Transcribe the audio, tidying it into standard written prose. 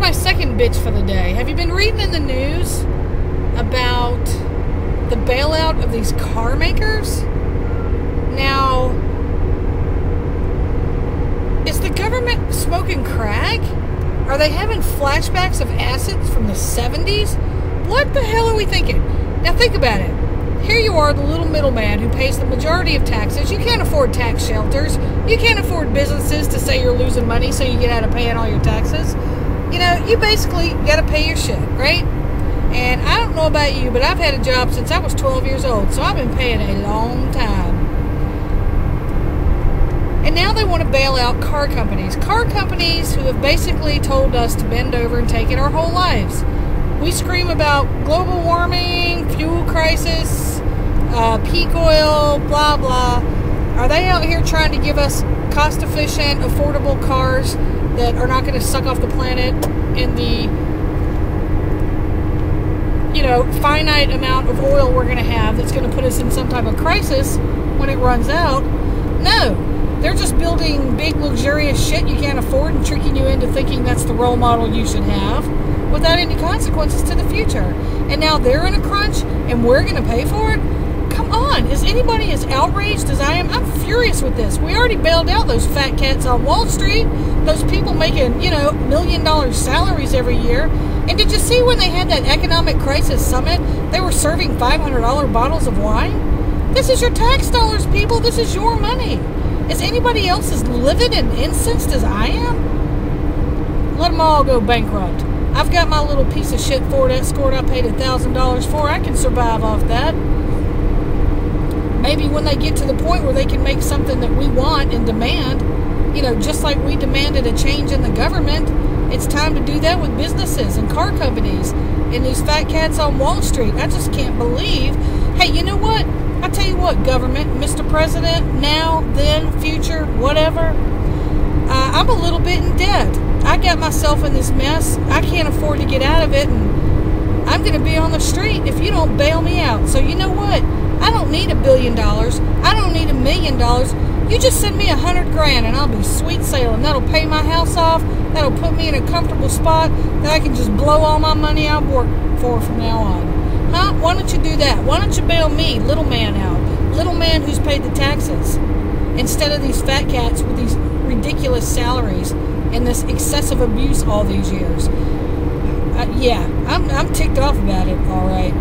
my second bitch for the day. Have you been reading in the news about the bailout of these car makers? Now, is the government smoking crack? Are they having flashbacks of acids from the 70s? What the hell are we thinking? Now think about it. Here you are, the little middleman who pays the majority of taxes. You can't afford tax shelters. You can't afford businesses to say you're losing money so you get out of paying all your taxes. You know, you basically got to pay your shit, right? And I don't know about you, but I've had a job since I was 12 years old, so I've been paying a long time. And now they want to bail out car companies. Car companies who have basically told us to bend over and take it our whole lives. We scream about global warming, fuel crisis, peak oil, blah, blah. Are they out here trying to give us cost-efficient, affordable cars that are not going to suck off the planet in the, you know, finite amount of oil we're going to have that's going to put us in some type of crisis when it runs out? No. They're just building big, luxurious shit you can't afford and tricking you into thinking that's the role model you should have without any consequences to the future. And now they're in a crunch and we're going to pay for it? Come on. Is anybody as outraged as I am? I'm furious with this. We already bailed out those fat cats on Wall Street, those people making, you know, $1 million salaries every year. And did you see when they had that economic crisis summit, they were serving $500 bottles of wine? This is your tax dollars, people. This is your money. Is anybody else as livid and incensed as I am? Let them all go bankrupt. I've got my little piece of shit Ford Escort I paid $1,000 for. I can survive off that. Maybe when they get to the point where they can make something that we want and demand, you know, just like we demanded a change in the government, it's time to do that with businesses and car companies and these fat cats on Wall Street. I just can't believe. Hey, you know what? I tell you what, government, Mr. President, now, then, future, whatever, I'm a little bit in debt. I got myself in this mess. I can't afford to get out of it, and I'm going to be on the street if you don't bail me out. So you know what? I don't need $1 billion. I don't need $1 million. You just send me $100 grand, and I'll be sweet sailing. That'll pay my house off. That'll put me in a comfortable spot that I can just blow all my money I've worked for from now on. Huh? Why don't you do that? Why don't you bail me, little man, out? Little man who's paid the taxes. Instead of these fat cats with these ridiculous salaries and this excessive abuse all these years. Yeah, I'm ticked off about it, all right.